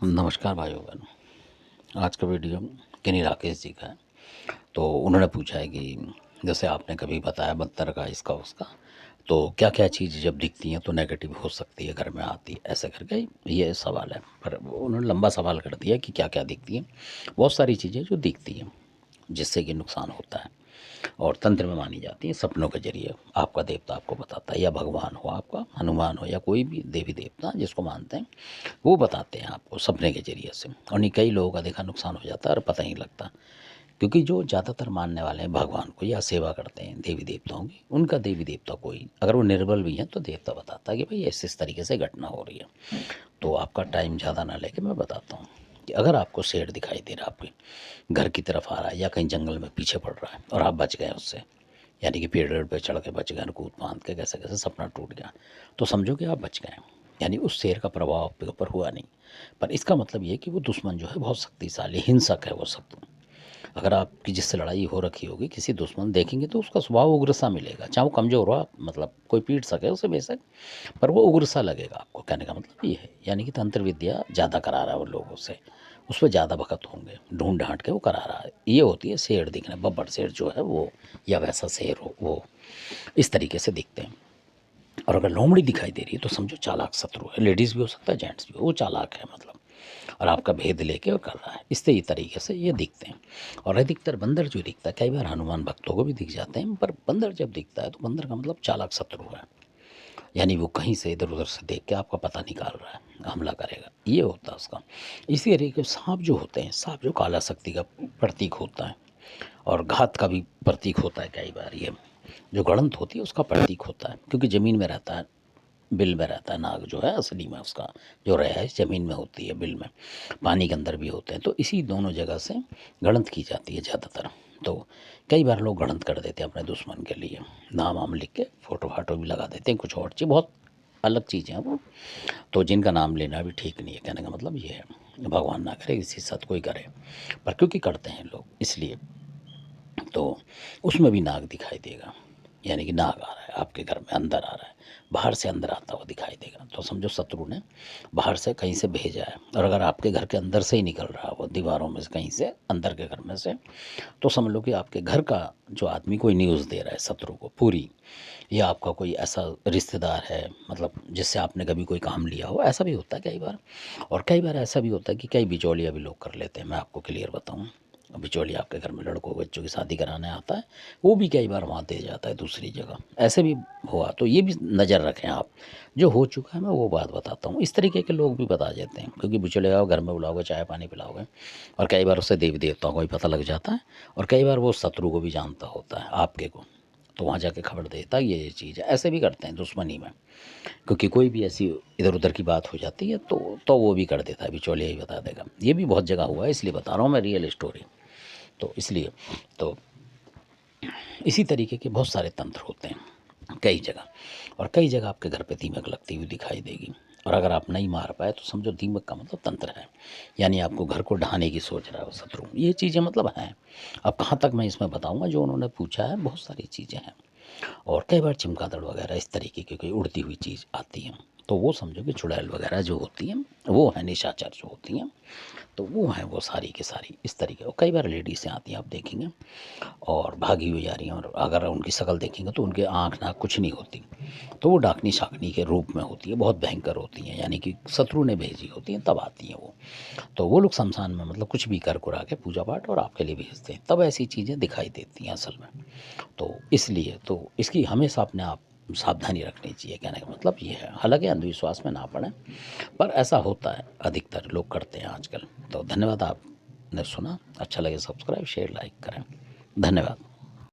नमस्कार भाइयों बहनों। आज का वीडियो किन्हीं राकेश जी का है। तो उन्होंने पूछा है कि जैसे आपने कभी बताया बंदर का इसका उसका, तो क्या क्या चीज़ जब दिखती हैं तो नेगेटिव हो सकती है, घर में आती है, ऐसे करके ये सवाल है। पर उन्होंने लंबा सवाल कर दिया कि क्या क्या दिखती हैं। बहुत सारी चीज़ें जो दिखती हैं जिससे कि नुकसान होता है और तंत्र में मानी जाती है। सपनों के जरिए आपका देवता आपको बताता है, या भगवान हो, आपका हनुमान हो, या कोई भी देवी देवता जिसको मानते हैं वो बताते हैं आपको सपने के जरिए से। और नहीं, कई लोगों का देखा नुकसान हो जाता है और पता ही नहीं लगता, क्योंकि जो ज़्यादातर मानने वाले हैं भगवान को या सेवा करते हैं देवी देवताओं की, उनका देवी देवता कोई अगर वो निर्बल भी हैं तो देवता बताता है कि भाई इस तरीके से घटना हो रही है। तो आपका टाइम ज़्यादा ना लेके मैं बताता हूँ कि अगर आपको शेर दिखाई दे रहा है, आपके घर की तरफ आ रहा है या कहीं जंगल में पीछे पड़ रहा है और आप बच गए उससे, यानी कि पेड़ पे चढ़ के बच गए, कूद फांद के कैसे कैसे सपना टूट गया, तो समझो कि आप बच गए। यानी उस शेर का प्रभाव आपके ऊपर हुआ नहीं, पर इसका मतलब ये कि वो दुश्मन जो है बहुत शक्तिशाली हिंसक है वो शत्रु। अगर आपकी जिससे लड़ाई हो रखी होगी किसी दुश्मन देखेंगे तो उसका स्वभाव उग्र सा मिलेगा, चाहे वो कमज़ोर हो, मतलब कोई पीट सके उसे बेशक, पर वो उग्र सा लगेगा आपको। कहने का मतलब ये है, यानी कि तंत्र विद्या ज़्यादा करा रहा है वो लोगों से, उस पर ज़्यादा वक़्त होंगे, ढूंढ ढांट के वो करा रहा है। ये होती है शेर दिखना, बब्बर शेर जो है वो, या वैसा शेर हो वो, इस तरीके से दिखते हैं। और अगर लोमड़ी दिखाई दे रही है तो समझो चालाक शत्रु है, लेडीज़ भी हो सकता है जेंट्स भी, वो चालाक है मतलब, और आपका भेद लेके और कर रहा है। इस तरीके से ये दिखते हैं। और अधिकतर बंदर जो दिखता है, कई बार हनुमान भक्तों को भी दिख जाते हैं, पर बंदर जब दिखता है तो बंदर का मतलब चालाक शत्रु है। यानी वो कहीं से इधर उधर से देख के आपका पता निकाल रहा है, हमला करेगा, ये होता है उसका। इसी तरीके सांप जो होते हैं, सांप जो काला शक्ति का प्रतीक होता है और घात का भी प्रतीक होता है। कई बार ये जो गड़ंत होती है उसका प्रतीक होता है, क्योंकि ज़मीन में रहता है, बिल में रहता है। नाग जो है असली में उसका जो रहायश ज़मीन में होती है, बिल में, पानी के अंदर भी होते हैं। तो इसी दोनों जगह से गड़ंत की जाती है ज़्यादातर। तो कई बार लोग गड़ंत कर देते हैं अपने दुश्मन के लिए, नाम वाम लिख के फ़ोटो फाटो भी लगा देते हैं, कुछ और चीज़, बहुत अलग चीज़ें हैं वो। तो जिनका नाम लेना भी ठीक नहीं है। कहने का मतलब ये है, भगवान ना करे किसी साथ कोई करे, पर क्योंकि करते हैं लोग इसलिए। तो उसमें भी नाग दिखाई देगा, यानी कि नाग आ रहा है आपके घर में, अंदर आ रहा है, बाहर से अंदर आता हुआ दिखाई देगा, तो समझो शत्रु ने बाहर से कहीं से भेजा है। और अगर आपके घर के अंदर से ही निकल रहा है वो, दीवारों में से कहीं से, अंदर के घर में से, तो समझ लो कि आपके घर का जो आदमी कोई न्यूज़ दे रहा है शत्रु को पूरी, या आपका कोई ऐसा रिश्तेदार है, मतलब जिससे आपने कभी कोई काम लिया हो, ऐसा भी होता है कई बार। और कई बार ऐसा भी होता है कि कई बिचौलिया भी लोग कर लेते हैं। मैं आपको क्लियर बताऊँ, बिचौलिया आपके घर में लड़कों बच्चों की शादी कराने आता है, वो भी कई बार वहाँ दे जाता है दूसरी जगह, ऐसे भी हुआ। तो ये भी नज़र रखें आप, जो हो चुका है मैं वो बात बताता हूँ। इस तरीके के लोग भी बता देते हैं, क्योंकि बिचौलिया घर में बुलाओगे, चाय पानी पिलाओगे, और कई बार उससे देवी देवताओं को भी पता लग जाता है, और कई बार वो शत्रु को भी जानता होता है आपके को, तो वहाँ जाके खबर देता है ये चीज़ है। ऐसे भी करते हैं दुश्मनी में, क्योंकि कोई भी ऐसी इधर उधर की बात हो जाती है तो वो भी कर देता है, बिचौलिया ही बता देगा। ये भी बहुत जगह हुआ है, इसलिए बता रहा हूँ मैं, रियल स्टोरी। तो इसलिए, तो इसी तरीके के बहुत सारे तंत्र होते हैं कई जगह। और कई जगह आपके घर पे दीमक लगती हुई दिखाई देगी, और अगर आप नहीं मार पाए तो समझो दीमक का मतलब तंत्र है, यानी आपको घर को ढहाने की सोच रहा है वो शत्रु। ये चीज़ें मतलब हैं। अब कहाँ तक मैं इसमें बताऊँगा, जो उन्होंने पूछा है बहुत सारी चीज़ें हैं। और कई बार चमगादड़ वगैरह इस तरीके की कोई उड़ती हुई चीज़ आती है, तो वो समझो कि चुड़ैल वगैरह जो होती हैं वो है, निशाचर जो होती हैं, तो वो हैं वो सारी की सारी इस तरीके। और कई बार लेडीज़ें आती हैं, आप देखेंगे, और भागी हुई जा रही हैं, और अगर उनकी शक्ल देखेंगे तो उनके आँख नाक कुछ नहीं होती, तो वो डाकनी शाकनी के रूप में होती है, बहुत भयंकर होती हैं, यानी कि शत्रु ने भेजी होती हैं तब आती हैं वो। तो वो लोग शमशान में मतलब कुछ भी कर कुरा के पूजा पाठ और आपके लिए भेजते हैं, तब ऐसी चीज़ें दिखाई देती हैं असल में। तो इसलिए तो इसकी हमेशा अपने आप सावधानी रखनी चाहिए। कहने का मतलब ये है, हालांकि अंधविश्वास में ना पड़े, पर ऐसा होता है, अधिकतर लोग करते हैं आजकल। तो धन्यवाद, आपने सुना, अच्छा लगे सब्सक्राइब शेयर लाइक करें, धन्यवाद।